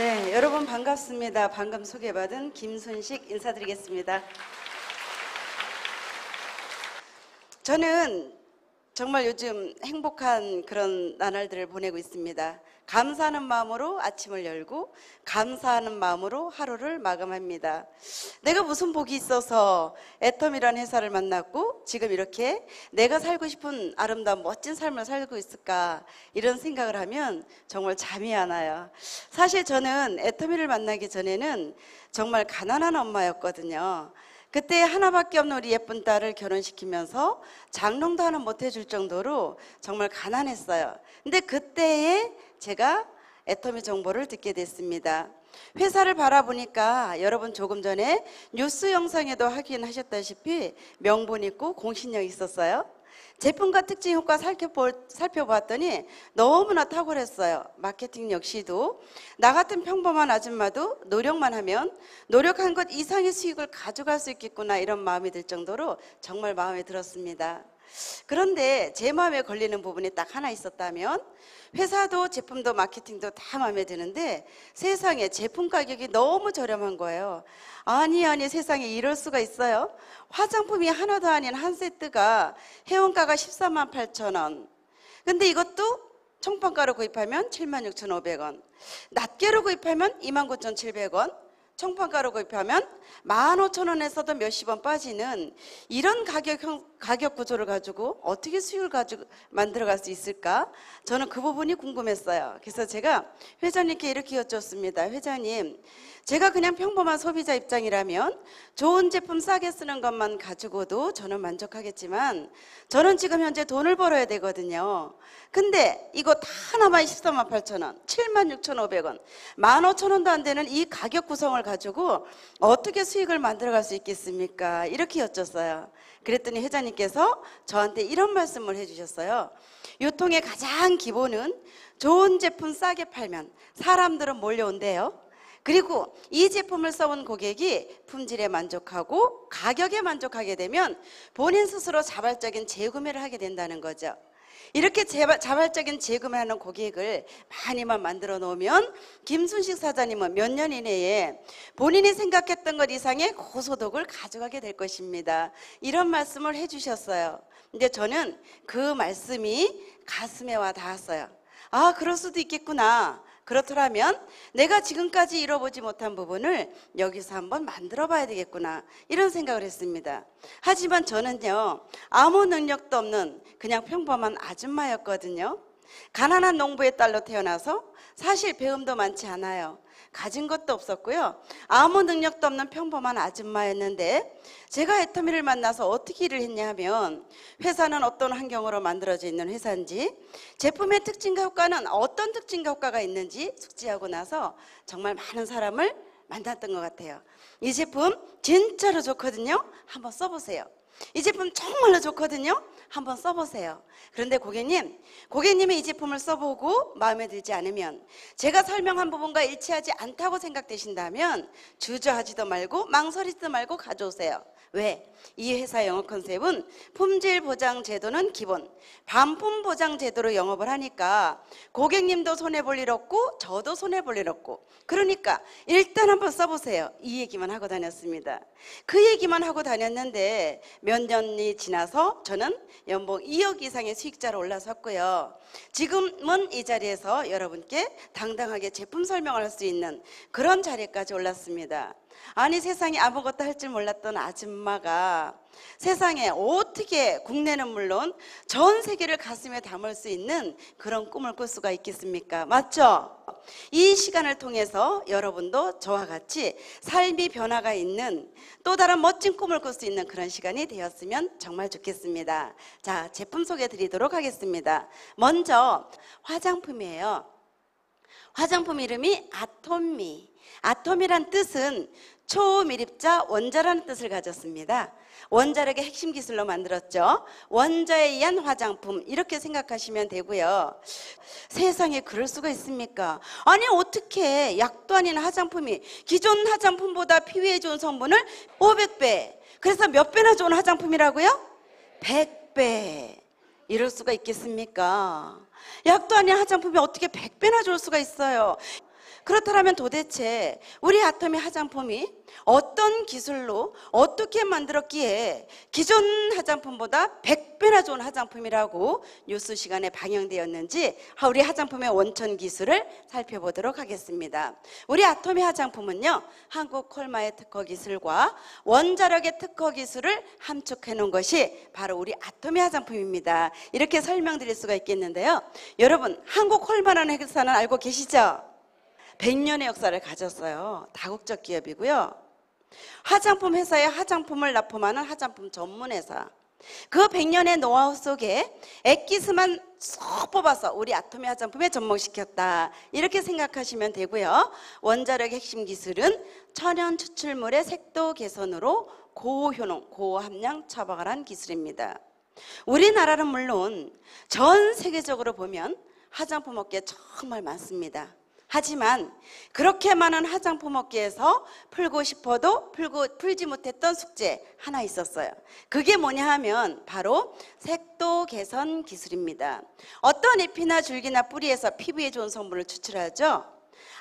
네, 여러분 반갑습니다. 방금 소개받은 김순식 인사드리겠습니다. 저는 정말 요즘 행복한 그런 나날들을 보내고 있습니다. 감사하는 마음으로 아침을 열고 감사하는 마음으로 하루를 마감합니다. 내가 무슨 복이 있어서 애텀이라는 회사를 만났고 지금 이렇게 내가 살고 싶은 아름다운 멋진 삶을 살고 있을까, 이런 생각을 하면 정말 잠이 안 와요. 사실 저는 애터미를 만나기 전에는 정말 가난한 엄마였거든요. 그때 하나밖에 없는 우리 예쁜 딸을 결혼시키면서 장롱도 하나 못 해줄 정도로 정말 가난했어요. 근데 그때에 제가 애터미 정보를 듣게 됐습니다. 회사를 바라보니까 여러분 조금 전에 뉴스 영상에도 확인하셨다시피 명분 있고 공신력이 있었어요. 제품과 특징 효과 살펴봤더니 너무나 탁월했어요. 마케팅 역시도 나 같은 평범한 아줌마도 노력만 하면 노력한 것 이상의 수익을 가져갈 수 있겠구나, 이런 마음이 들 정도로 정말 마음에 들었습니다. 그런데 제 마음에 걸리는 부분이 딱 하나 있었다면, 회사도 제품도 마케팅도 다 마음에 드는데 세상에 제품 가격이 너무 저렴한 거예요. 아니 세상에 이럴 수가 있어요? 화장품이 하나도 아닌 한 세트가 회원가가 14만 8천 원. 근데 이것도 청판가로 구입하면 76,500원, 낱개로 구입하면 29,700원, 청판가로 구입하면 15,000원에서도 몇십 원 빠지는 이런 가격 구조를 가지고 어떻게 수익을 만들어갈 수 있을까? 저는 그 부분이 궁금했어요. 그래서 제가 회장님께 이렇게 여쭙습니다. 회장님, 제가 그냥 평범한 소비자 입장이라면 좋은 제품 싸게 쓰는 것만 가지고도 저는 만족하겠지만 저는 지금 현재 돈을 벌어야 되거든요. 근데 이거 다 하나만 14만 8천 원, 76,500원, 15,000원도 안 되는 이 가격 구성을 가지고 어떻게 수익을 만들어갈 수 있겠습니까? 이렇게 여쭸어요. 그랬더니 회장님께서 저한테 이런 말씀을 해주셨어요. 유통의 가장 기본은 좋은 제품 싸게 팔면 사람들은 몰려온대요. 그리고 이 제품을 써온 고객이 품질에 만족하고 가격에 만족하게 되면 본인 스스로 자발적인 재구매를 하게 된다는 거죠. 이렇게 자발적인 재구매하는 고객을 많이만 만들어 놓으면 김순식 사장님은 몇 년 이내에 본인이 생각했던 것 이상의 고소득을 가져가게 될 것입니다. 이런 말씀을 해주셨어요. 근데 저는 그 말씀이 가슴에 와 닿았어요. 아, 그럴 수도 있겠구나. 그렇더라면 내가 지금까지 이뤄보지 못한 부분을 여기서 한번 만들어 봐야 되겠구나, 이런 생각을 했습니다. 하지만 저는요, 아무 능력도 없는 그냥 평범한 아줌마였거든요. 가난한 농부의 딸로 태어나서 사실 배움도 많지 않아요. 가진 것도 없었고요. 아무 능력도 없는 평범한 아줌마였는데 제가 애터미를 만나서 어떻게 일을 했냐 하면, 회사는 어떤 환경으로 만들어져 있는 회사인지, 제품의 특징과 효과는 어떤 특징과 효과가 있는지 숙지하고 나서 정말 많은 사람을 만났던 것 같아요. 이 제품 진짜로 좋거든요. 한번 써보세요. 이 제품 정말로 좋거든요. 한번 써보세요. 그런데 고객님이 이 제품을 써보고 마음에 들지 않으면, 제가 설명한 부분과 일치하지 않다고 생각되신다면 주저하지도 말고 망설이지도 말고 가져오세요. 왜? 이 회사 영업 컨셉은 품질 보장 제도는 기본, 반품 보장 제도로 영업을 하니까 고객님도 손해볼 일 없고 저도 손해볼 일 없고, 그러니까 일단 한번 써보세요. 이 얘기만 하고 다녔습니다. 그 얘기만 하고 다녔는데 몇 년이 지나서 저는 연봉 2억 이상의 수익자로 올라섰고요. 지금은 이 자리에서 여러분께 당당하게 제품 설명을 할 수 있는 그런 자리까지 올랐습니다. 아니, 세상에 아무것도 할 줄 몰랐던 아줌마가 세상에 어떻게 국내는 물론 전 세계를 가슴에 담을 수 있는 그런 꿈을 꿀 수가 있겠습니까? 맞죠? 이 시간을 통해서 여러분도 저와 같이 삶의 변화가 있는 또 다른 멋진 꿈을 꿀 수 있는 그런 시간이 되었으면 정말 좋겠습니다. 자, 제품 소개해 드리도록 하겠습니다. 먼저 화장품이에요. 화장품 이름이 아톰미. 아톰이란 뜻은 초밀입자 원자라는 뜻을 가졌습니다. 원자력의 핵심 기술로 만들었죠. 원자에 의한 화장품, 이렇게 생각하시면 되고요. 세상에 그럴 수가 있습니까? 아니, 어떻게 약도 아닌 화장품이 기존 화장품보다 피부에 좋은 성분을 500배, 그래서 몇 배나 좋은 화장품이라고요? 100배. 이럴 수가 있겠습니까? 약도 아닌 화장품이 어떻게 100배나 좋을 수가 있어요? 그렇다면 도대체 우리 아토미 화장품이 어떤 기술로 어떻게 만들었기에 기존 화장품보다 100배나 좋은 화장품이라고 뉴스 시간에 방영되었는지 우리 화장품의 원천 기술을 살펴보도록 하겠습니다. 우리 아토미 화장품은요, 한국 콜마의 특허 기술과 원자력의 특허 기술을 함축해 놓은 것이 바로 우리 아토미 화장품입니다. 이렇게 설명드릴 수가 있겠는데요. 여러분, 한국 콜마라는 회사는 알고 계시죠? 100년의 역사를 가졌어요. 다국적 기업이고요. 화장품 회사에 화장품을 납품하는 화장품 전문 회사. 그 100년의 노하우 속에 액기스만 쏙 뽑아서 우리 아토미 화장품에 접목시켰다. 이렇게 생각하시면 되고요. 원자력의 핵심 기술은 천연 추출물의 색도 개선으로 고효능, 고함량 처방을 한 기술입니다. 우리나라는 물론 전 세계적으로 보면 화장품 업계 정말 많습니다. 하지만 그렇게 많은 화장품 업계에서 풀고 싶어도 풀지 못했던 숙제 하나 있었어요. 그게 뭐냐 하면 바로 색도 개선 기술입니다. 어떤 잎이나 줄기나 뿌리에서 피부에 좋은 성분을 추출하죠.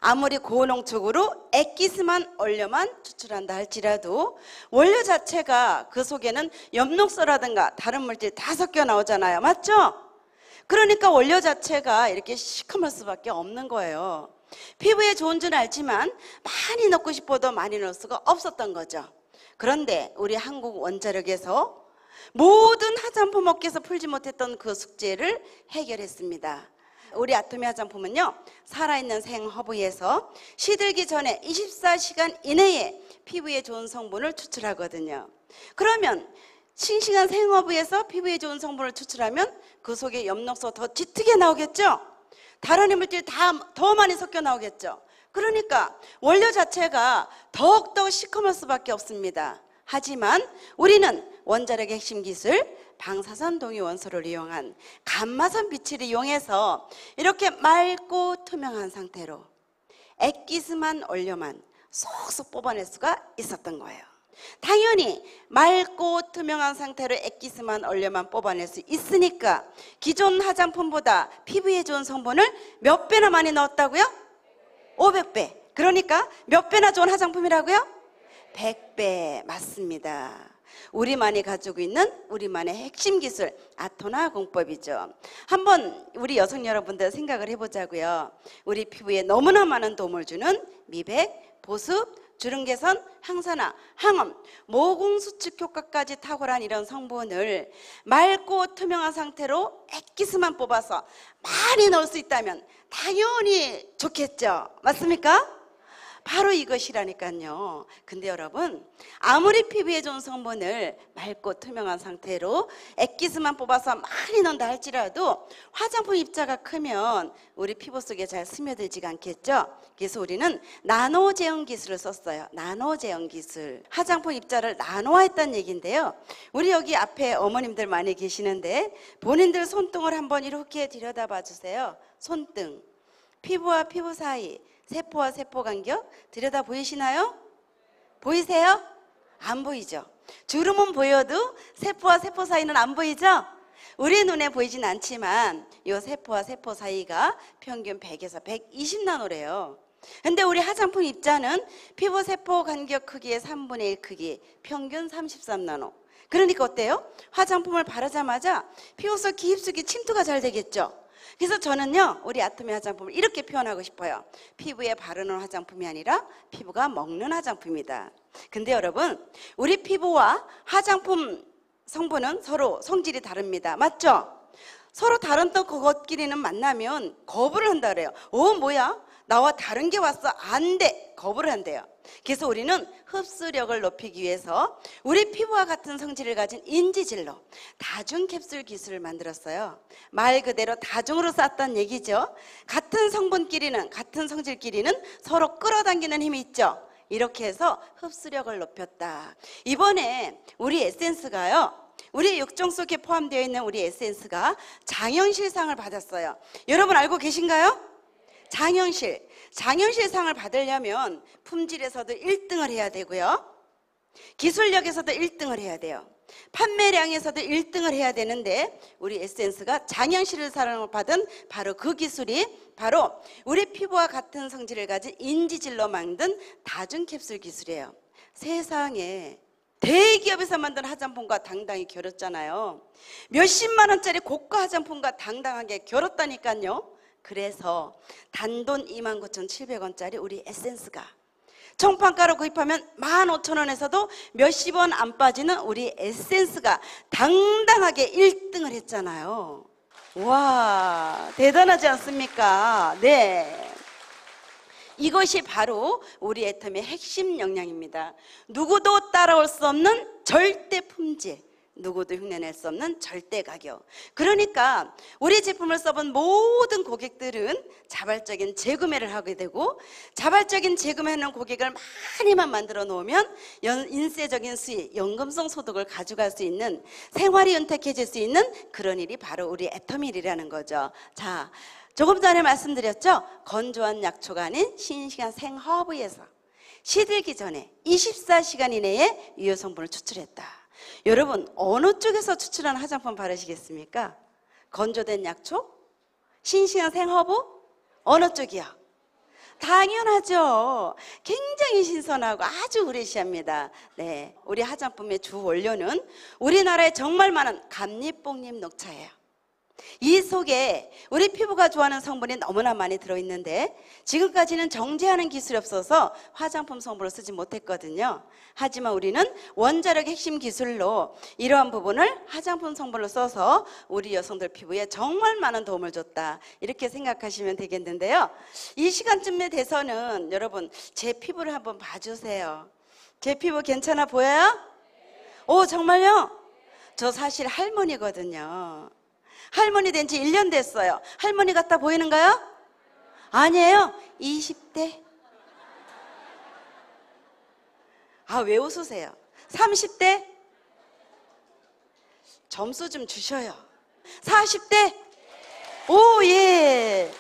아무리 고농축으로 액기스만 얼려만 추출한다 할지라도 원료 자체가 그 속에는 엽록소라든가 다른 물질 다 섞여 나오잖아요. 맞죠? 그러니까 원료 자체가 이렇게 시커멀 수밖에 없는 거예요. 피부에 좋은 줄 알지만 많이 넣고 싶어도 많이 넣을 수가 없었던 거죠. 그런데 우리 한국 원자력에서 모든 화장품 업계에서 풀지 못했던 그 숙제를 해결했습니다. 우리 아토미 화장품은요, 살아있는 생허브에서 시들기 전에 24시간 이내에 피부에 좋은 성분을 추출하거든요. 그러면 싱싱한 생허브에서 피부에 좋은 성분을 추출하면 그 속에 엽록소 더 짙게 나오겠죠? 다른 이물질 다 더 많이 섞여 나오겠죠. 그러니까 원료 자체가 더욱더 시커멀 수밖에 없습니다. 하지만 우리는 원자력의 핵심 기술 방사선 동위 원소를 이용한 감마선 빛을 이용해서 이렇게 맑고 투명한 상태로 액기스만 얼려만 쏙쏙 뽑아낼 수가 있었던 거예요. 당연히 맑고 투명한 상태로 액기스만 얼려만 뽑아낼 수 있으니까 기존 화장품보다 피부에 좋은 성분을 몇 배나 많이 넣었다고요? 500배. 그러니까 몇 배나 좋은 화장품이라고요? 100배. 맞습니다. 우리만이 가지고 있는 우리만의 핵심 기술 아토나 공법이죠. 한번 우리 여성 여러분들 생각을 해보자고요. 우리 피부에 너무나 많은 도움을 주는 미백, 보습, 주름 개선, 항산화, 항염, 모공 수축 효과까지 탁월한 이런 성분을 맑고 투명한 상태로 액기스만 뽑아서 많이 넣을 수 있다면 당연히 좋겠죠. 맞습니까? 바로 이것이라니까요. 근데 여러분, 아무리 피부에 좋은 성분을 맑고 투명한 상태로 액기스만 뽑아서 많이 넣는다 할지라도 화장품 입자가 크면 우리 피부 속에 잘 스며들지가 않겠죠. 그래서 우리는 나노 제형 기술을 썼어요. 나노 제형 기술. 화장품 입자를 나노화했다는 얘기인데요. 우리 여기 앞에 어머님들 많이 계시는데 본인들 손등을 한번 이렇게 들여다봐 주세요. 손등. 피부와 피부 사이, 세포와 세포 간격 들여다 보이시나요? 보이세요? 안 보이죠? 주름은 보여도 세포와 세포 사이는 안 보이죠? 우리 눈에 보이진 않지만 이 세포와 세포 사이가 평균 100에서 120나노래요. 근데 우리 화장품 입자는 피부 세포 간격 크기의 3분의 1 크기, 평균 33나노. 그러니까 어때요? 화장품을 바르자마자 피부 속 깊숙이 침투가 잘 되겠죠? 그래서 저는요, 우리 아토미 화장품을 이렇게 표현하고 싶어요. 피부에 바르는 화장품이 아니라 피부가 먹는 화장품이다. 근데 여러분, 우리 피부와 화장품 성분은 서로 성질이 다릅니다. 맞죠? 서로 다른 또 그것끼리는 만나면 거부를 한다 그래요. 뭐야? 나와 다른 게 왔어. 안 돼. 거부를 한대요. 그래서 우리는 흡수력을 높이기 위해서 우리 피부와 같은 성질을 가진 인지질로 다중 캡슐 기술을 만들었어요. 말 그대로 다중으로 쌌다는 얘기죠. 같은 성분끼리는, 같은 성질끼리는 서로 끌어당기는 힘이 있죠. 이렇게 해서 흡수력을 높였다. 이번에 우리 에센스가요, 우리 육종 속에 포함되어 있는 우리 에센스가 장현실상을 받았어요. 여러분 알고 계신가요? 장현실상을 받으려면 품질에서도 1등을 해야 되고요, 기술력에서도 1등을 해야 돼요. 판매량에서도 1등을 해야 되는데 우리 에센스가 장영실을 사랑을 받은 바로 그 기술이 바로 우리 피부와 같은 성질을 가진 인지질로 만든 다중 캡슐 기술이에요. 세상에 대기업에서 만든 화장품과 당당히 겨뤘잖아요. 몇십만 원짜리 고가 화장품과 당당하게 겨뤘다니까요. 그래서 단돈 29,700원짜리 우리 에센스가 정판가로 구입하면 15,000원에서도 몇십 원 안 빠지는 우리 에센스가 당당하게 1등을 했잖아요. 와, 대단하지 않습니까? 네. 이것이 바로 우리 애텀의 핵심 역량입니다. 누구도 따라올 수 없는 절대 품질, 누구도 흉내낼 수 없는 절대 가격. 그러니까 우리 제품을 써본 모든 고객들은 자발적인 재구매를 하게 되고, 자발적인 재구매하는 고객을 많이만 만들어 놓으면 인쇄적인 수익, 연금성 소득을 가져갈 수 있는, 생활이 윤택해질 수 있는 그런 일이 바로 우리 애텀일이라는 거죠. 자, 조금 전에 말씀드렸죠. 건조한 약초가 아닌 신식한 생허브에서 시들기 전에 24시간 이내에 유효 성분을 추출했다. 여러분, 어느 쪽에서 추출한 화장품 바르시겠습니까? 건조된 약초? 신식한 생허브? 어느 쪽이요? 당연하죠. 굉장히 신선하고 아주 프레시합니다. 네, 우리 화장품의 주 원료는 우리나라에 정말 많은 감잎,뽕잎, 녹차예요. 이 속에 우리 피부가 좋아하는 성분이 너무나 많이 들어있는데 지금까지는 정제하는 기술이 없어서 화장품 성분을 쓰지 못했거든요. 하지만 우리는 원자력 핵심 기술로 이러한 부분을 화장품 성분으로 써서 우리 여성들 피부에 정말 많은 도움을 줬다, 이렇게 생각하시면 되겠는데요. 이 시간쯤에 돼서는 여러분 제 피부를 한번 봐주세요. 제 피부 괜찮아 보여요? 오, 정말요? 저 사실 할머니거든요. 할머니 된 지 1년 됐어요. 할머니 같아 보이는가요? 아니에요. 20대. 아, 왜 웃으세요? 30대? 점수 좀 주셔요. 40대? 오, 예.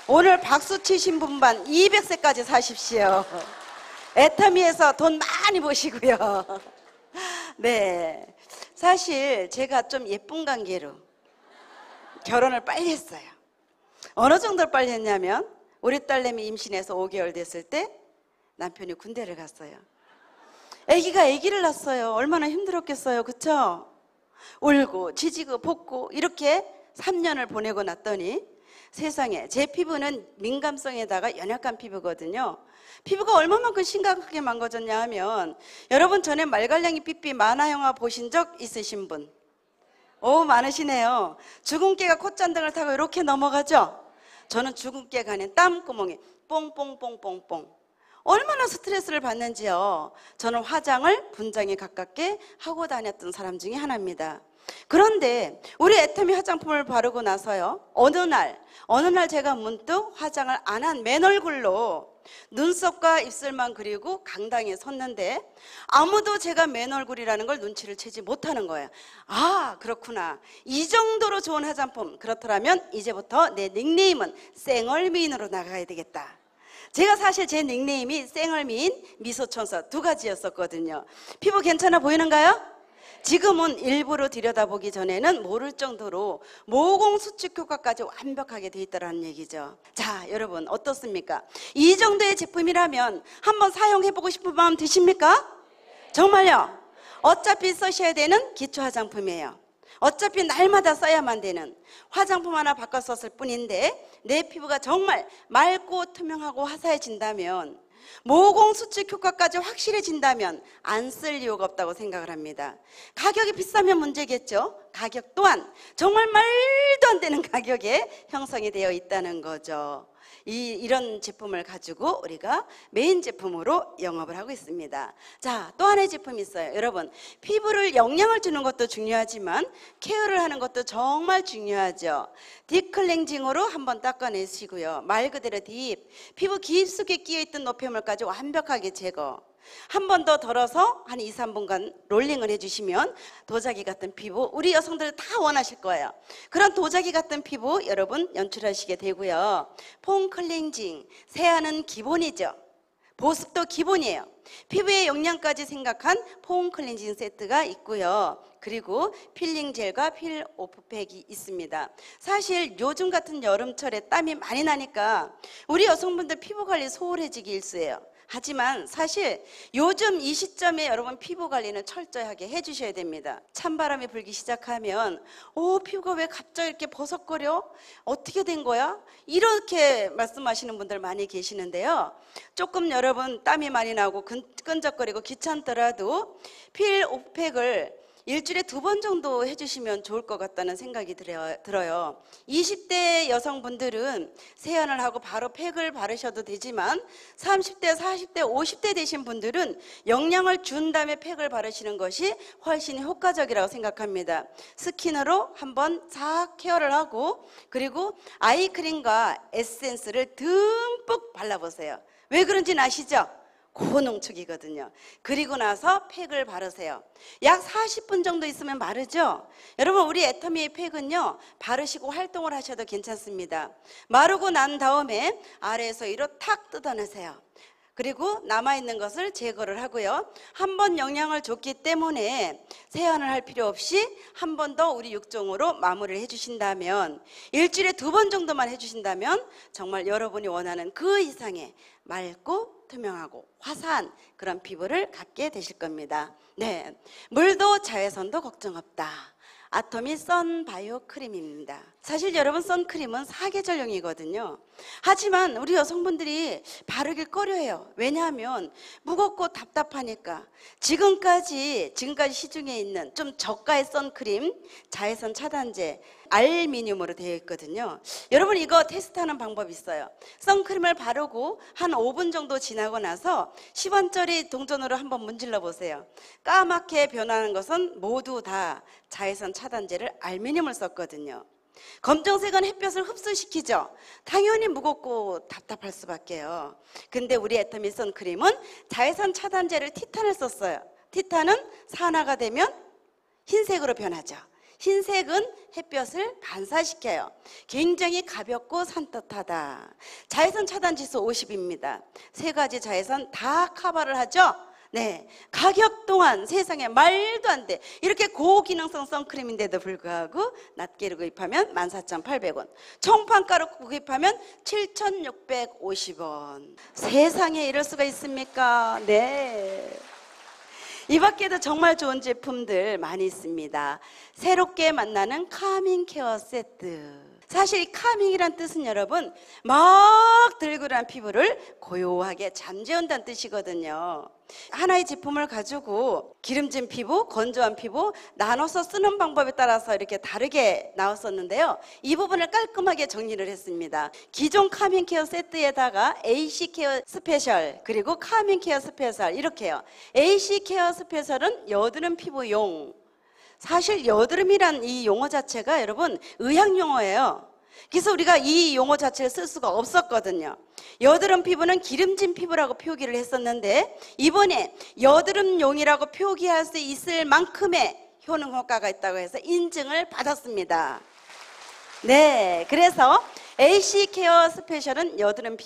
오늘 박수 치신 분만 200세까지 사십시오. 애터미에서 돈 많이 버시고요. 네. 사실 제가 좀 예쁜 관계로 결혼을 빨리 했어요. 어느 정도로 빨리 했냐면 우리 딸내미 임신해서 5개월 됐을 때 남편이 군대를 갔어요. 아기를 낳았어요. 얼마나 힘들었겠어요. 그쵸? 울고 지지고 볶고 이렇게 3년을 보내고 났더니 세상에, 제 피부는 민감성에다가 연약한 피부거든요. 피부가 얼마만큼 심각하게 망가졌냐 하면, 여러분 전에 말갈량이 삐삐 만화영화 보신 적 있으신 분? 오, 많으시네요. 주근깨가 콧잔등을 타고 이렇게 넘어가죠? 저는 주근깨가 아닌 땀구멍이 뽕뽕뽕뽕뽕. 얼마나 스트레스를 받는지요. 저는 화장을 분장에 가깝게 하고 다녔던 사람 중에 하나입니다. 그런데 우리 애터미 화장품을 바르고 나서요, 어느 날 제가 문득 화장을 안 한 맨 얼굴로 눈썹과 입술만 그리고 강당에 섰는데 아무도 제가 맨 얼굴이라는 걸 눈치를 채지 못하는 거예요. 아, 그렇구나. 이 정도로 좋은 화장품, 그렇더라면 이제부터 내 닉네임은 쌩얼미인으로 나가야 되겠다. 제가 사실 제 닉네임이 쌩얼미인, 미소천사 두 가지였었거든요. 피부 괜찮아 보이는가요? 지금은 일부러 들여다보기 전에는 모를 정도로 모공 수축 효과까지 완벽하게 돼 있다는 얘기죠. 자, 여러분 어떻습니까? 이 정도의 제품이라면 한번 사용해보고 싶은 마음 드십니까? 정말요? 어차피 쓰셔야 되는 기초 화장품이에요. 어차피 날마다 써야만 되는 화장품 하나 바꿔 썼을 뿐인데 내 피부가 정말 맑고 투명하고 화사해진다면, 모공 수축 효과까지 확실해진다면 안 쓸 이유가 없다고 생각을 합니다. 가격이 비싸면 문제겠죠. 가격 또한 정말 말도 안 되는 가격에 형성이 되어 있다는 거죠. 이런 제품을 가지고 우리가 메인 제품으로 영업을 하고 있습니다. 자, 또 하나의 제품이 있어요. 여러분, 피부를 영양을 주는 것도 중요하지만 케어를 하는 것도 정말 중요하죠. 딥클렌징으로 한번 닦아내시고요. 말 그대로 딥, 피부 깊숙이 끼어있던 노폐물까지 완벽하게 제거. 한 번 더 덜어서 한 2, 3분간 롤링을 해주시면 도자기 같은 피부, 우리 여성들 다 원하실 거예요. 그런 도자기 같은 피부 여러분 연출하시게 되고요. 폼 클렌징, 세안은 기본이죠. 보습도 기본이에요. 피부의 영양까지 생각한 폼 클렌징 세트가 있고요. 그리고 필링 젤과 필 오프팩이 있습니다. 사실 요즘 같은 여름철에 땀이 많이 나니까 우리 여성분들 피부 관리 소홀해지기 일쑤예요. 하지만 사실 요즘 이 시점에 여러분 피부 관리는 철저하게 해주셔야 됩니다. 찬바람이 불기 시작하면 피부가 왜 갑자기 이렇게 버석거려? 어떻게 된 거야? 이렇게 말씀하시는 분들 많이 계시는데요. 조금 여러분 땀이 많이 나고 끈적거리고 귀찮더라도 필 오프팩을 일주일에 2번 정도 해주시면 좋을 것 같다는 생각이 들어요. 20대 여성분들은 세안을 하고 바로 팩을 바르셔도 되지만 30대, 40대, 50대 되신 분들은 영양을 준 다음에 팩을 바르시는 것이 훨씬 효과적이라고 생각합니다. 스킨으로 한번 싹 케어를 하고 그리고 아이크림과 에센스를 듬뿍 발라보세요. 왜 그런지는 아시죠? 고농축이거든요. 그리고 나서 팩을 바르세요. 약 40분 정도 있으면 마르죠? 여러분 우리 애터미 팩은요 바르시고 활동을 하셔도 괜찮습니다. 마르고 난 다음에 아래에서 위로 탁 뜯어내세요. 그리고 남아있는 것을 제거를 하고요. 한 번 영양을 줬기 때문에 세안을 할 필요 없이 한 번 더 우리 육종으로 마무리를 해주신다면 일주일에 2번 정도만 해주신다면 정말 여러분이 원하는 그 이상의 맑고 투명하고 화사한 그런 피부를 갖게 되실 겁니다. 네, 물도 자외선도 걱정 없다. 아토미 선바이오 크림입니다. 사실 여러분 선크림은 사계절용이거든요. 하지만 우리 여성분들이 바르길 꺼려해요. 왜냐하면 무겁고 답답하니까. 지금까지 시중에 있는 좀 저가의 선크림, 자외선 차단제, 알미늄으로 되어 있거든요. 여러분 이거 테스트하는 방법이 있어요. 선크림을 바르고 한 5분 정도 지나고 나서 10원짜리 동전으로 한번 문질러 보세요. 까맣게 변하는 것은 모두 다 자외선 차단제를 알미늄을 썼거든요. 검정색은 햇볕을 흡수시키죠. 당연히 무겁고 답답할 수밖에요. 근데 우리 애터미 선크림은 자외선 차단제를 티탄을 썼어요. 티탄은 산화가 되면 흰색으로 변하죠. 흰색은 햇볕을 반사시켜요. 굉장히 가볍고 산뜻하다. 자외선 차단 지수 50입니다. 3가지 자외선 다 커버를 하죠. 네, 가격 또한 세상에 말도 안 돼. 이렇게 고기능성 선크림인데도 불구하고 낱개로 구입하면 14,800원, 총판가로 구입하면 7,650원. 세상에 이럴 수가 있습니까? 네. 이 밖에도 정말 좋은 제품들 많이 있습니다. 새롭게 만나는 카밍 케어 세트. 사실 이 카밍이란 뜻은 여러분 막 들끓는 피부를 고요하게 잠재운다는 뜻이거든요. 하나의 제품을 가지고 기름진 피부, 건조한 피부 나눠서 쓰는 방법에 따라서 이렇게 다르게 나왔었는데요. 이 부분을 깔끔하게 정리를 했습니다. 기존 카밍 케어 세트에다가 AC 케어 스페셜 그리고 카밍 케어 스페셜 이렇게요. AC 케어 스페셜은 여드름 피부용. 사실 여드름이란 이 용어 자체가 여러분 의학 용어예요. 그래서 우리가 이 용어 자체를 쓸 수가 없었거든요. 여드름 피부는 기름진 피부라고 표기를 했었는데 이번에 여드름용이라고 표기할 수 있을 만큼의 효능 효과가 있다고 해서 인증을 받았습니다. 네, 그래서 AC 케어 스페셜은 여드름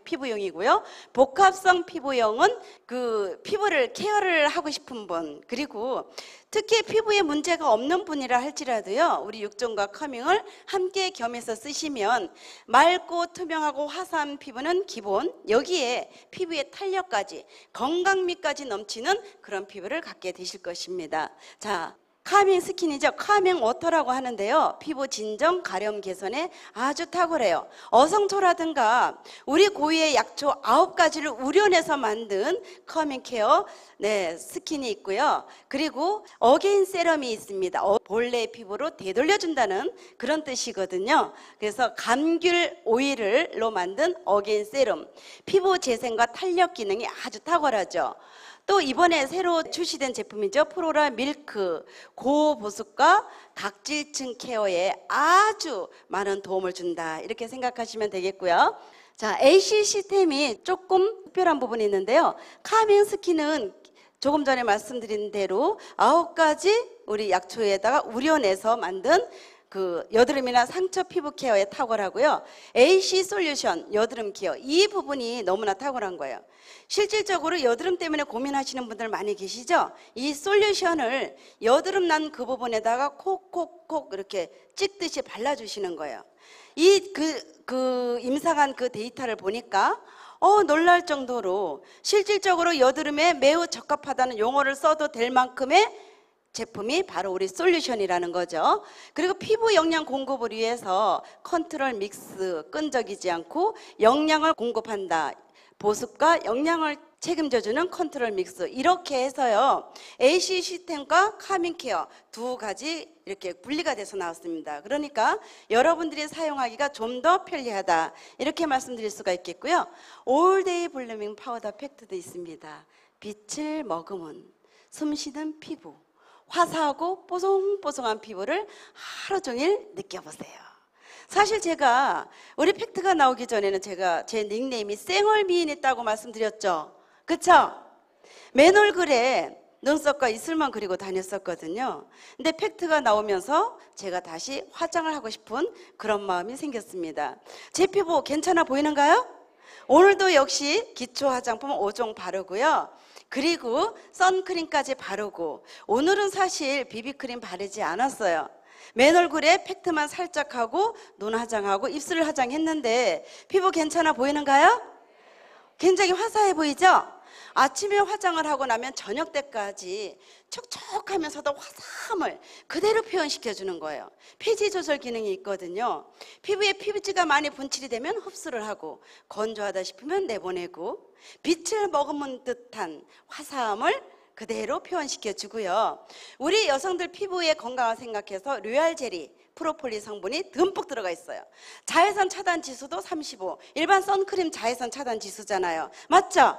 피부용이고요. 복합성 피부용은 그 피부를 케어를 하고 싶은 분, 그리고 특히 피부에 문제가 없는 분이라 할지라도요, 우리 육종과 카밍을 함께 겸해서 쓰시면 맑고 투명하고 화사한 피부는 기본, 여기에 피부의 탄력까지 건강미까지 넘치는 그런 피부를 갖게 되실 것입니다. 자, 카밍 스킨이죠. 카밍 워터라고 하는데요. 피부 진정, 가려움 개선에 아주 탁월해요. 어성초라든가 우리 고유의 약초 9가지를 우려내서 만든 카밍 케어 스킨이 있고요. 그리고 어게인 세럼이 있습니다. 본래 피부로 되돌려준다는 그런 뜻이거든요. 그래서 감귤 오일로 만든 어게인 세럼. 피부 재생과 탄력 기능이 아주 탁월하죠. 또 이번에 새로 출시된 제품이죠. 프로라 밀크, 고보습과 각질층 케어에 아주 많은 도움을 준다, 이렇게 생각하시면 되겠고요. 자, AC 시스템이 조금 특별한 부분이 있는데요. 카밍 스킨은 조금 전에 말씀드린 대로 9가지 우리 약초에다가 우려내서 만든 그 여드름이나 상처 피부 케어에 탁월하고요. AC 솔루션 여드름 케어 이 부분이 너무나 탁월한 거예요. 실질적으로 여드름 때문에 고민하시는 분들 많이 계시죠? 이 솔루션을 여드름 난 그 부분에다가 콕콕콕 이렇게 찍듯이 발라주시는 거예요. 임상한 그 데이터를 보니까 놀랄 정도로 실질적으로 여드름에 매우 적합하다는 용어를 써도 될 만큼의 제품이 바로 우리 솔루션이라는 거죠. 그리고 피부 영양 공급을 위해서 컨트롤 믹스, 끈적이지 않고 영양을 공급한다. 보습과 영양을 책임져주는 컨트롤 믹스 이렇게 해서요. AC 시스템과 카밍 케어 두 가지 이렇게 분리가 돼서 나왔습니다. 그러니까 여러분들이 사용하기가 좀 더 편리하다 이렇게 말씀드릴 수가 있겠고요. 올데이 블루밍 파우더 팩트도 있습니다. 빛을 머금은 숨쉬는 피부, 화사하고 뽀송뽀송한 피부를 하루 종일 느껴보세요. 사실 제가 우리 팩트가 나오기 전에는 제가 제 닉네임이 쌩얼미인이었다고 말씀드렸죠. 그쵸? 맨 얼굴에 눈썹과 이슬만 그리고 다녔었거든요. 근데 팩트가 나오면서 제가 다시 화장을 하고 싶은 그런 마음이 생겼습니다. 제 피부 괜찮아 보이는가요? 오늘도 역시 기초 화장품 5종 바르고요. 그리고 선크림까지 바르고 오늘은 사실 비비크림 바르지 않았어요. 맨 얼굴에 팩트만 살짝 하고 눈 화장하고 입술 화장했는데 피부 괜찮아 보이는가요? 굉장히 화사해 보이죠? 아침에 화장을 하고 나면 저녁 때까지 촉촉하면서도 화사함을 그대로 표현시켜 주는 거예요. 폐지 조절 기능이 있거든요. 피부에 피부지가 많이 분칠이 되면 흡수를 하고 건조하다 싶으면 내보내고 빛을 머금은 듯한 화사함을 그대로 표현시켜 주고요. 우리 여성들 피부의 건강을 생각해서 로얄 젤리 프로폴리 성분이 듬뿍 들어가 있어요. 자외선 차단 지수도 35. 일반 선크림 자외선 차단 지수잖아요. 맞죠?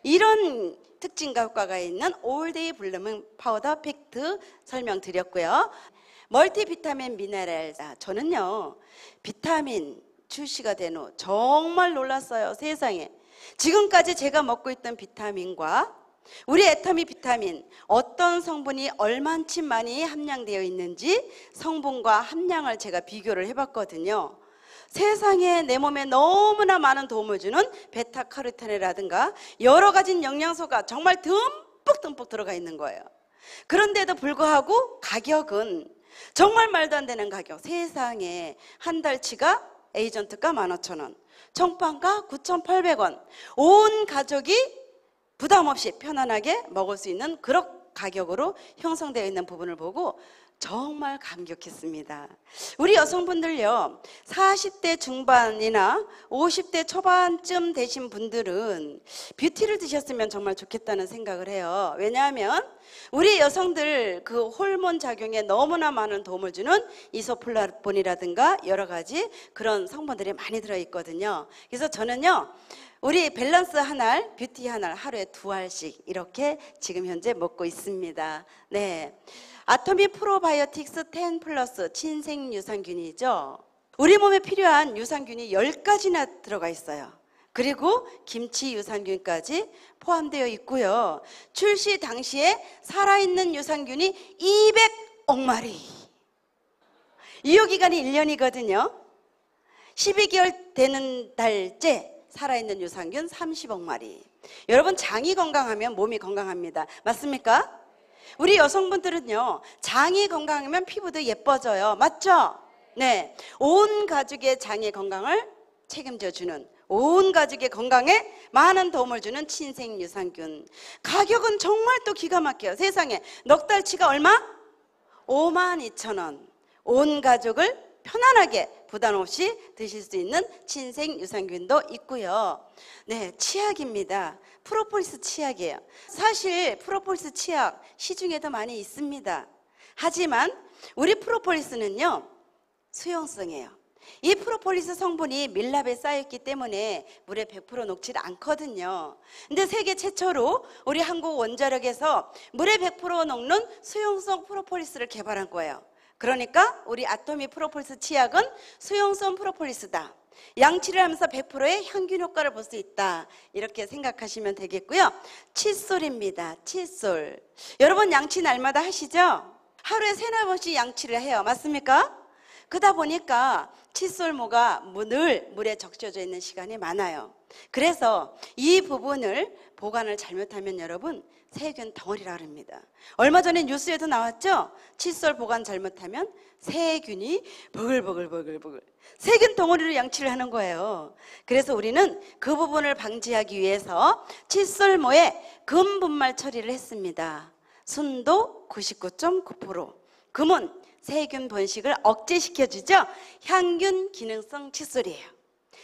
이런 특징과 효과가 있는 올데이 블루밍 파우더 팩트 설명드렸고요. 멀티비타민 미네랄. 저는요 비타민 출시가 된 후 정말 놀랐어요. 세상에. 지금까지 제가 먹고 있던 비타민과 우리 애터미 비타민 어떤 성분이 얼만치 많이 함량되어 있는지 성분과 함량을 제가 비교를 해봤거든요. 세상에 내 몸에 너무나 많은 도움을 주는 베타카로틴이라든가 여러 가지 영양소가 정말 듬뿍 들어가 있는 거예요. 그런데도 불구하고 가격은 정말 말도 안 되는 가격. 세상에 한 달치가 에이전트가 15,000원, 정판가 9,800원. 온 가족이 부담 없이 편안하게 먹을 수 있는 그런 가격으로 형성되어 있는 부분을 보고 정말 감격했습니다. 우리 여성분들요 40대 중반이나 50대 초반쯤 되신 분들은 뷰티를 드셨으면 정말 좋겠다는 생각을 해요. 왜냐하면 우리 여성들 그 호르몬 작용에 너무나 많은 도움을 주는 이소플라본이라든가 여러 가지 그런 성분들이 많이 들어있거든요. 그래서 저는요 우리 밸런스 한 알, 뷰티 한 알, 하루에 2알씩 이렇게 지금 현재 먹고 있습니다. 네, 아토미 프로바이오틱스 10 플러스 친생 유산균이죠. 우리 몸에 필요한 유산균이 10가지나 들어가 있어요. 그리고 김치 유산균까지 포함되어 있고요. 출시 당시에 살아있는 유산균이 200억 마리. 유효기간이 1년이거든요. 12개월 되는 달째 살아있는 유산균 30억 마리. 여러분 장이 건강하면 몸이 건강합니다. 맞습니까? 우리 여성분들은요 장이 건강하면 피부도 예뻐져요. 맞죠? 네, 온 가족의 장의 건강을 책임져주는 온 가족의 건강에 많은 도움을 주는 친생 유산균. 가격은 정말 또 기가 막혀요. 세상에 넉 달치가 얼마? 52,000원. 온 가족을 편안하게 부담 없이 드실 수 있는 친생 유산균도 있고요. 네, 치약입니다. 프로폴리스 치약이에요. 사실 프로폴리스 치약 시중에도 많이 있습니다. 하지만 우리 프로폴리스는요 수용성이에요. 이 프로폴리스 성분이 밀랍에 쌓여있기 때문에 물에 100% 녹질 않거든요. 근데 세계 최초로 우리 한국 원자력에서 물에 100% 녹는 수용성 프로폴리스를 개발한 거예요. 그러니까 우리 아토미 프로폴리스 치약은 수용성 프로폴리스다. 양치를 하면서 100%의 향균 효과를 볼 수 있다. 이렇게 생각하시면 되겠고요. 칫솔입니다. 칫솔. 여러분 양치 날마다 하시죠? 하루에 3-4번씩 양치를 해요. 맞습니까? 그러다 보니까 칫솔모가 늘 물에 적셔져 있는 시간이 많아요. 그래서 이 부분을 보관을 잘못하면 여러분 세균 덩어리라 그럽니다. 얼마 전에 뉴스에도 나왔죠? 칫솔 보관 잘못하면 세균이 버글버글 세균 덩어리로 양치를 하는 거예요. 그래서 우리는 그 부분을 방지하기 위해서 칫솔모에 금 분말 처리를 했습니다. 순도 99.9%. 금은 세균 번식을 억제시켜주죠. 향균 기능성 칫솔이에요.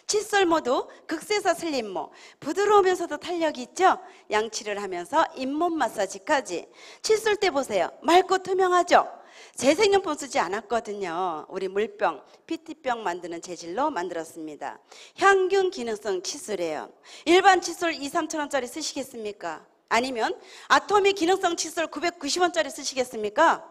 칫솔모도 극세사 슬림모, 부드러우면서도 탄력이 있죠. 양치를 하면서 잇몸 마사지까지. 칫솔 때 보세요. 맑고 투명하죠. 재생용품 쓰지 않았거든요. 우리 물병, PT병 만드는 재질로 만들었습니다. 향균 기능성 칫솔이에요. 일반 칫솔 2, 3천원짜리 쓰시겠습니까? 아니면 아토미 기능성 칫솔 990원짜리 쓰시겠습니까?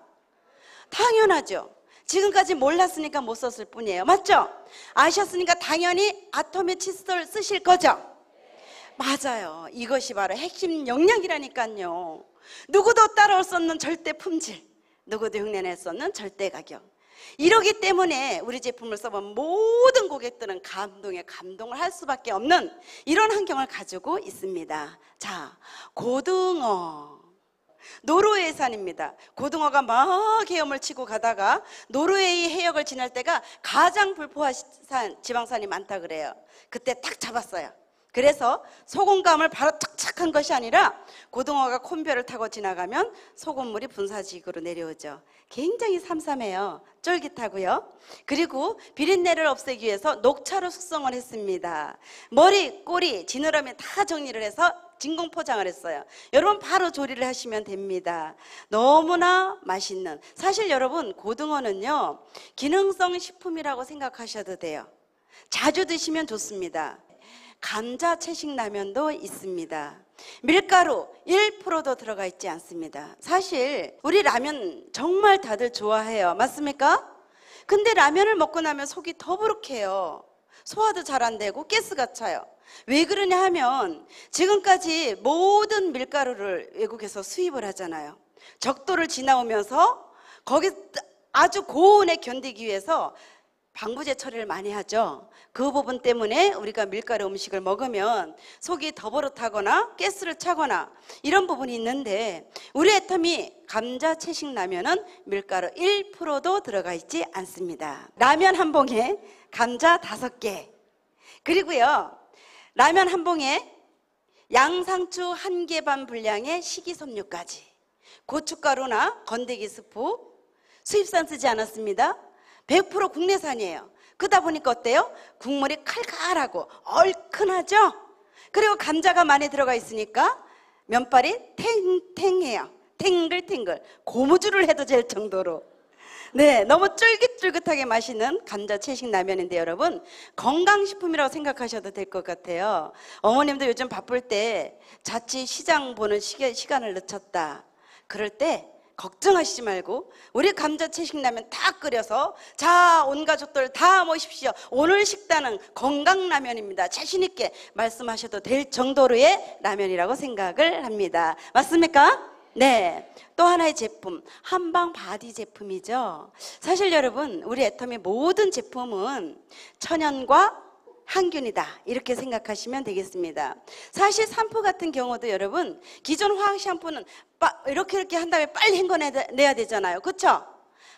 당연하죠. 지금까지 몰랐으니까 못 썼을 뿐이에요. 맞죠? 아셨으니까 당연히 아토미 칫솔 쓰실 거죠? 맞아요. 이것이 바로 핵심 역량이라니까요. 누구도 따라올 수 없는 절대 품질, 누구도 흉내낼 수 없는 절대 가격. 이러기 때문에 우리 제품을 써본 모든 고객들은 감동을 할 수밖에 없는 이런 환경을 가지고 있습니다. 자, 고등어. 노르웨이산입니다. 고등어가 막 헤엄을 치고 가다가 노르웨이 해역을 지날 때가 가장 불포화 지방산이 많다 그래요. 그때 딱 잡았어요. 그래서 소금감을 바로 탁착한 것이 아니라 고등어가 콘배를 타고 지나가면 소금물이 분사지기로 내려오죠. 굉장히 삼삼해요. 쫄깃하고요. 그리고 비린내를 없애기 위해서 녹차로 숙성을 했습니다. 머리, 꼬리, 지느러미 다 정리를 해서 진공 포장을 했어요. 여러분 바로 조리를 하시면 됩니다. 너무나 맛있는, 사실 여러분 고등어는요 기능성 식품이라고 생각하셔도 돼요. 자주 드시면 좋습니다. 감자 채식라면도 있습니다. 밀가루 1%도 들어가 있지 않습니다. 사실 우리 라면 정말 다들 좋아해요. 맞습니까? 근데 라면을 먹고 나면 속이 더부룩해요. 소화도 잘 안 되고 가스가 차요. 왜 그러냐 하면 지금까지 모든 밀가루를 외국에서 수입을 하잖아요. 적도를 지나오면서 거기 아주 고온에 견디기 위해서 방부제 처리를 많이 하죠. 그 부분 때문에 우리가 밀가루 음식을 먹으면 속이 더버릇하거나 가스를 차거나 이런 부분이 있는데 우리 애터미 감자 채식 라면은 밀가루 1%도 들어가 있지 않습니다. 라면 한 봉에 감자 5개, 그리고요 라면 한 봉에 양상추 1개 반 분량의 식이섬유까지, 고춧가루나 건더기 스프, 수입산 쓰지 않았습니다. 100% 국내산이에요. 그러다 보니까 어때요? 국물이 칼칼하고 얼큰하죠? 그리고 감자가 많이 들어가 있으니까 면발이 탱탱해요. 탱글탱글. 고무줄을 해도 될 정도로. 네, 너무 쫄깃쫄깃하게 맛있는 감자 채식 라면인데 여러분 건강식품이라고 생각하셔도 될 것 같아요. 어머님도 요즘 바쁠 때 자칫 시장 보는 시간을 늦췄다. 그럴 때 걱정하시지 말고 우리 감자 채식라면 다 끓여서 자, 온 가족들 다 모십시오. 오늘 식단은 건강라면입니다. 자신 있게 말씀하셔도 될 정도로의 라면이라고 생각을 합니다. 맞습니까? 네, 또 하나의 제품, 한방 바디 제품이죠. 사실 여러분 우리 애터미 모든 제품은 천연과 항균이다 이렇게 생각하시면 되겠습니다. 사실 샴푸 같은 경우도 여러분 기존 화학 샴푸는 이렇게 한 다음에 빨리 헹궈내야 되잖아요. 그렇죠?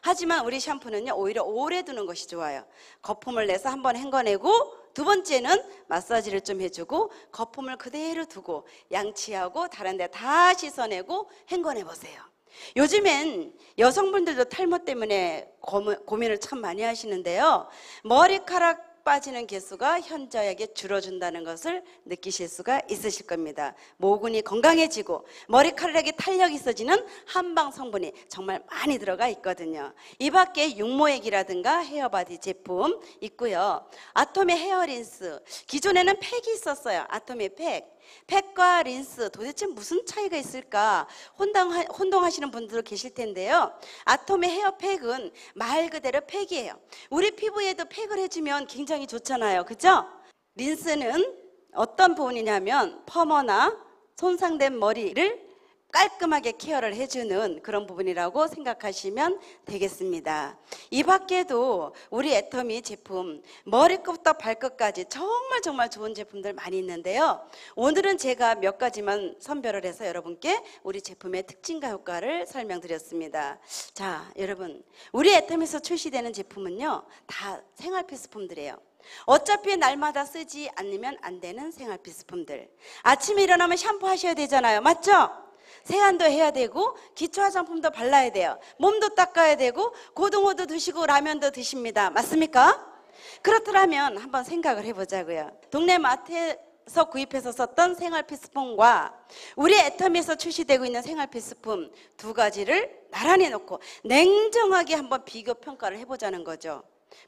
하지만 우리 샴푸는요 오히려 오래 두는 것이 좋아요. 거품을 내서 한번 헹궈내고 두 번째는 마사지를 좀 해주고 거품을 그대로 두고 양치하고 다른 데 다 씻어내고 헹궈내 보세요. 요즘엔 여성분들도 탈모 때문에 고민을 참 많이 하시는데요. 머리카락 빠지는 개수가 현저하게 줄어준다는 것을 느끼실 수가 있으실 겁니다. 모근이 건강해지고 머리카락에 탄력이 있어지는 한방 성분이 정말 많이 들어가 있거든요. 이 밖에 육모액이라든가 헤어바디 제품 있고요. 아토미 헤어린스, 기존에는 팩이 있었어요. 아토미 팩과 린스 도대체 무슨 차이가 있을까 혼동하시는 분들도 계실 텐데요. 아토미 헤어팩은 말 그대로 팩이에요. 우리 피부에도 팩을 해주면 굉장히 좋잖아요. 그죠? 린스는 어떤 부분이냐면 펌어나 손상된 머리를 깔끔하게 케어를 해주는 그런 부분이라고 생각하시면 되겠습니다. 이 밖에도 우리 애터미 제품 머리끝부터 발끝까지 정말 좋은 제품들 많이 있는데요. 오늘은 제가 몇 가지만 선별을 해서 여러분께 우리 제품의 특징과 효과를 설명드렸습니다. 자, 여러분, 우리 애터미에서 출시되는 제품은요, 다 생활 필수품들이에요. 어차피 날마다 쓰지 않으면 안 되는 생활 필수품들. 아침에 일어나면 샴푸 하셔야 되잖아요. 맞죠? 세안도 해야 되고 기초 화장품도 발라야 돼요. 몸도 닦아야 되고 고등어도 드시고 라면도 드십니다. 맞습니까? 그렇더라면 한번 생각을 해보자고요. 동네 마트에서 구입해서 썼던 생활 필수품과 우리 애터미에서 출시되고 있는 생활 필수품 두 가지를 나란히 놓고 냉정하게 한번 비교 평가를 해보자는 거죠.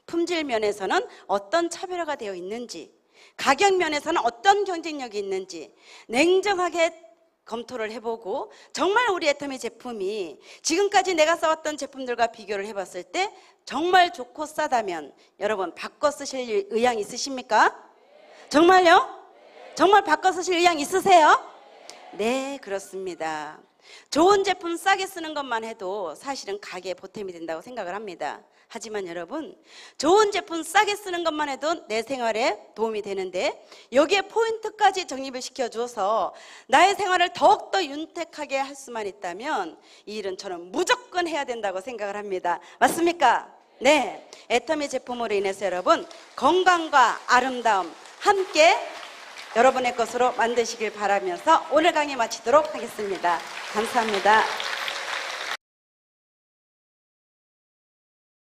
품질 면에서는 어떤 차별화가 되어 있는지, 가격 면에서는 어떤 경쟁력이 있는지 냉정하게 검토를 해보고 정말 우리 애터미 제품이 지금까지 내가 써왔던 제품들과 비교를 해봤을 때 정말 좋고 싸다면 여러분 바꿔 쓰실 의향 있으십니까? 정말요? 정말 바꿔 쓰실 의향 있으세요? 네, 그렇습니다. 좋은 제품 싸게 쓰는 것만 해도 사실은 가게에 보탬이 된다고 생각을 합니다. 하지만 여러분, 좋은 제품 싸게 쓰는 것만 해도 내 생활에 도움이 되는데 여기에 포인트까지 적립을 시켜줘서 나의 생활을 더욱더 윤택하게 할 수만 있다면 이 일은 저는 무조건 해야 된다고 생각을 합니다. 맞습니까? 네, 애터미 제품으로 인해서 여러분 건강과 아름다움 함께 여러분의 것으로 만드시길 바라면서 오늘 강의 마치도록 하겠습니다. 감사합니다.